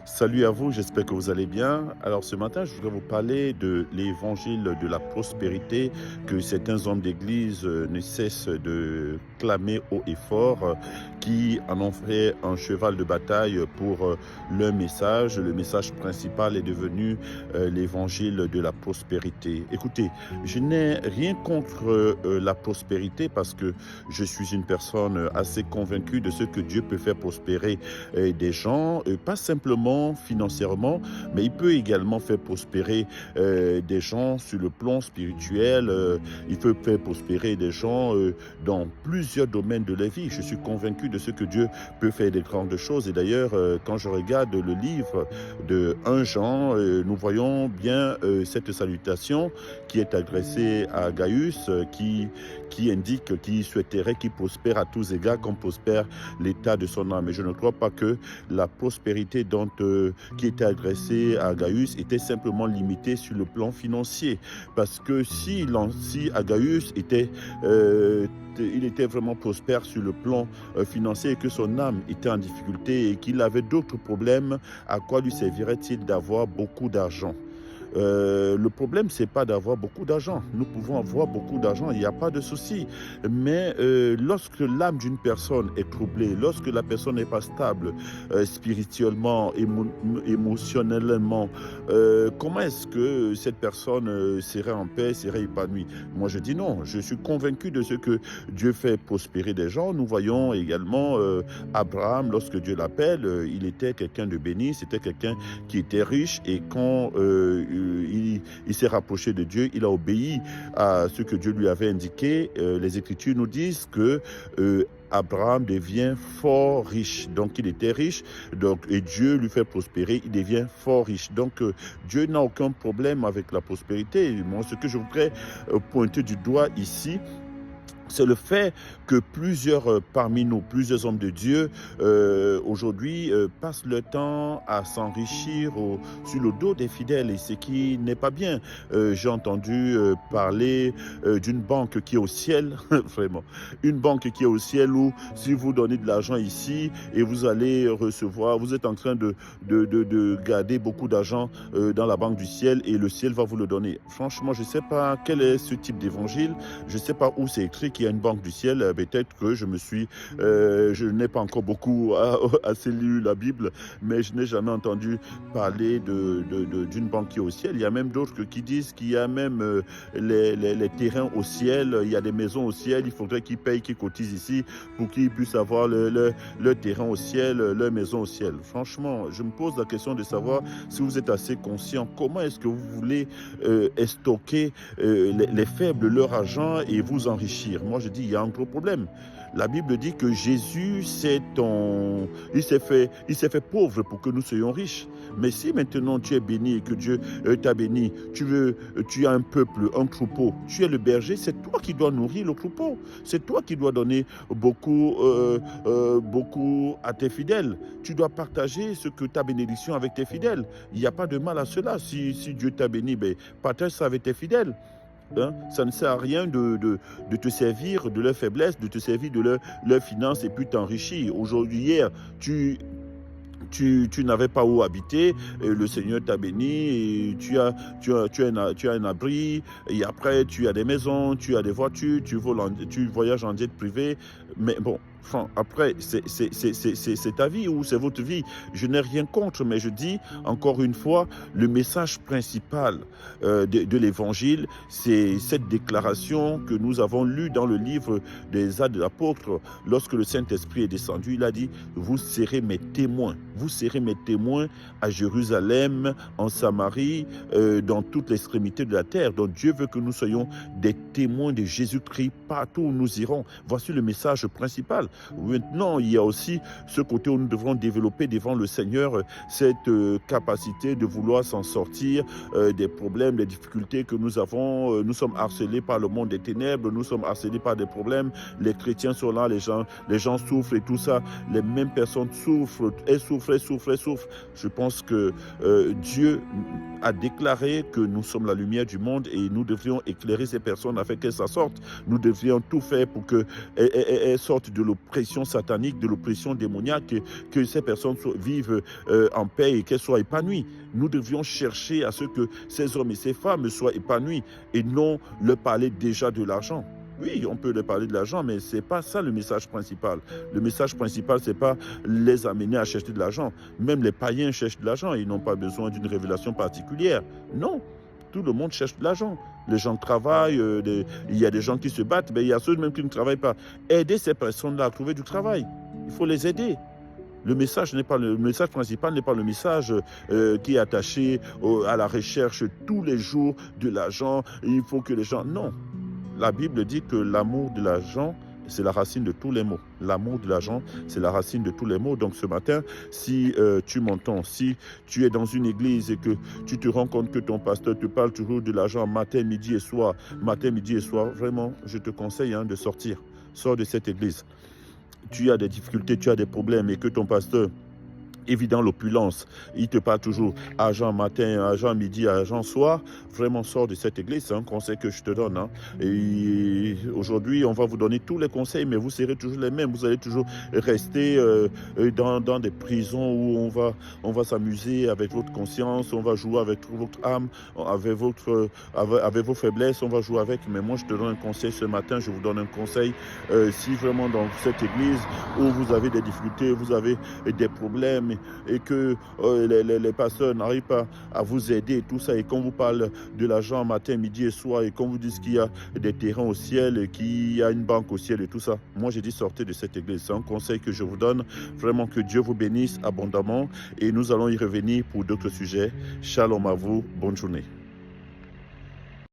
Salut à vous, j'espère que vous allez bien. Alors ce matin, je voudrais vous parler de l'évangile de la prospérité que certains hommes d'église ne cessent de clamer haut et fort, qui en ont fait un cheval de bataille pour leur message. Le message principal est devenu l'évangile de la prospérité. Écoutez, je n'ai rien contre la prospérité parce que je suis une personne assez convaincue de ce que Dieu peut faire prospérer des gens, pas simplement financièrement, mais il peut également faire prospérer des gens sur le plan spirituel, il peut faire prospérer des gens dans plusieurs domaines de la vie. Je suis convaincu de ce que Dieu peut faire des grandes choses. Et d'ailleurs, quand je regarde le livre de 1 Jean, nous voyons bien cette salutation qui est adressée à Gaius, qui indique qu'il souhaiterait qu'il prospère à tous égards comme prospère l'état de son âme. Et je ne crois pas que la prospérité qui était adressée à Gaius était simplement limitée sur le plan financier. Parce que si Agaius il était vraiment prospère sur le plan financier et que son âme était en difficulté et qu'il avait d'autres problèmes, à quoi lui servirait-il d'avoir beaucoup d'argent? Le problème, c'est pas d'avoir beaucoup d'argent. Nous pouvons avoir beaucoup d'argent, il n'y a pas de souci. Mais lorsque l'âme d'une personne est troublée, lorsque la personne n'est pas stable spirituellement, émotionnellement, comment est-ce que cette personne serait en paix, serait épanouie? Moi, je dis non. Je suis convaincu de ce que Dieu fait prospérer des gens. Nous voyons également Abraham, lorsque Dieu l'appelle, il était quelqu'un de béni, c'était quelqu'un qui était riche et quand il s'est rapproché de Dieu, il a obéi à ce que Dieu lui avait indiqué. Les Écritures nous disent que Abraham devient fort riche. Donc, il était riche, et Dieu lui fait prospérer, il devient fort riche. Donc, Dieu n'a aucun problème avec la prospérité. Moi, ce que je voudrais pointer du doigt ici, c'est le fait que parmi nous, plusieurs hommes de Dieu, aujourd'hui, passent leur temps à s'enrichir sur le dos des fidèles, et ce qui n'est pas bien. J'ai entendu parler d'une banque qui est au ciel, vraiment, une banque qui est au ciel où si vous donnez de l'argent ici et vous allez recevoir, vous êtes en train de garder beaucoup d'argent dans la banque du ciel et le ciel va vous le donner. Franchement, je ne sais pas quel est ce type d'évangile, je ne sais pas où c'est écrit qu'il y a une banque du ciel. Peut-être que je n'ai pas encore beaucoup assez lu la Bible, mais je n'ai jamais entendu parler d'une banque qui est au ciel. Il y a même d'autres qui disent qu'il y a même les terrains au ciel, il y a des maisons au ciel, il faudrait qu'ils payent, qu'ils cotisent ici pour qu'ils puissent avoir leur terrain au ciel, leur maison au ciel. Franchement, je me pose la question de savoir si vous êtes assez conscient, comment est-ce que vous voulez stocker les faibles leur argent et vous enrichir? Moi, je dis, il y a un gros problème. La Bible dit que Jésus, il s'est fait pauvre pour que nous soyons riches. Mais si maintenant tu es béni et que Dieu t'a béni, tu as un peuple, un troupeau, tu es le berger, c'est toi qui dois nourrir le troupeau. C'est toi qui dois donner beaucoup à tes fidèles. Tu dois partager ce que ta bénédiction avec tes fidèles. Il n'y a pas de mal à cela. Si Dieu t'a béni, ben, partage ça avec tes fidèles. Hein? Ça ne sert à rien de te servir de leur faiblesse, de te servir de leur finance et puis t'enrichir. Aujourd'hui, hier, tu n'avais pas où habiter, et le Seigneur t'a béni, et tu as un abri, et après tu as des maisons, tu as des voitures, tu voyages en jet privé. Mais bon, enfin, après, c'est ta vie ou c'est votre vie. Je n'ai rien contre, mais je dis encore une fois, le message principal de l'évangile, c'est cette déclaration que nous avons lue dans le livre des Actes de l'Apôtre. Lorsque le Saint-Esprit est descendu, il a dit, vous serez mes témoins. Vous serez mes témoins à Jérusalem, en Samarie, dans toute l'extrémité de la terre. Donc Dieu veut que nous soyons des témoins de Jésus-Christ partout où nous irons. Voici le message principal. Maintenant, il y a aussi ce côté où nous devrons développer devant le Seigneur cette capacité de vouloir s'en sortir des problèmes, des difficultés que nous avons. Nous sommes harcelés par le monde des ténèbres, nous sommes harcelés par des problèmes. Les chrétiens sont là, les gens souffrent et tout ça. Les mêmes personnes souffrent, elles souffrent. Je pense que Dieu a déclaré que nous sommes la lumière du monde et nous devrions éclairer ces personnes afin qu'elles s'en sortent. Nous devrions tout faire pour qu'elles sortent de pression satanique, de l'oppression démoniaque, que ces personnes vivent en paix et qu'elles soient épanouies. Nous devions chercher à ce que ces hommes et ces femmes soient épanouis et non leur parler déjà de l'argent. Oui, on peut leur parler de l'argent, mais ce n'est pas ça le message principal. Le message principal, ce n'est pas les amener à chercher de l'argent. Même les païens cherchent de l'argent, ils n'ont pas besoin d'une révélation particulière. Non, tout le monde cherche de l'argent. Les gens travaillent, il y a des gens qui se battent, mais il y a ceux même qui ne travaillent pas. Aider ces personnes-là à trouver du travail. Il faut les aider. Le message principal n'est pas le message qui est attaché à la recherche tous les jours de l'argent. Il faut que les gens... Non. La Bible dit que l'amour de l'argent, c'est la racine de tous les maux. L'amour de l'argent, c'est la racine de tous les maux. Donc ce matin, si tu m'entends, si tu es dans une église et que tu te rends compte que ton pasteur te parle toujours de l'argent matin, midi et soir, vraiment, je te conseille de sortir. Sors de cette église. Tu as des difficultés, tu as des problèmes et que ton pasteur... évident l'opulence, il te parle toujours argent matin, argent midi, argent soir. Vraiment, sors de cette église, c'est un conseil que je te donne. Et aujourd'hui, on va vous donner tous les conseils, mais vous serez toujours les mêmes. Vous allez toujours rester dans des prisons où on va s'amuser avec votre conscience, on va jouer avec votre âme, avec vos faiblesses, on va jouer avec. Mais moi, je te donne un conseil ce matin, je vous donne un conseil. Si vraiment dans cette église où vous avez des difficultés, vous avez des problèmes, et que les pasteurs n'arrivent pas à vous aider et tout ça, et qu'on vous parle de l'argent matin, midi et soir, et qu'on vous dise qu'il y a des terrains au ciel et qu'il y a une banque au ciel et tout ça, moi j'ai dit sortez de cette église. C'est un conseil que je vous donne. Vraiment que Dieu vous bénisse abondamment et nous allons y revenir pour d'autres sujets. Shalom à vous, bonne journée.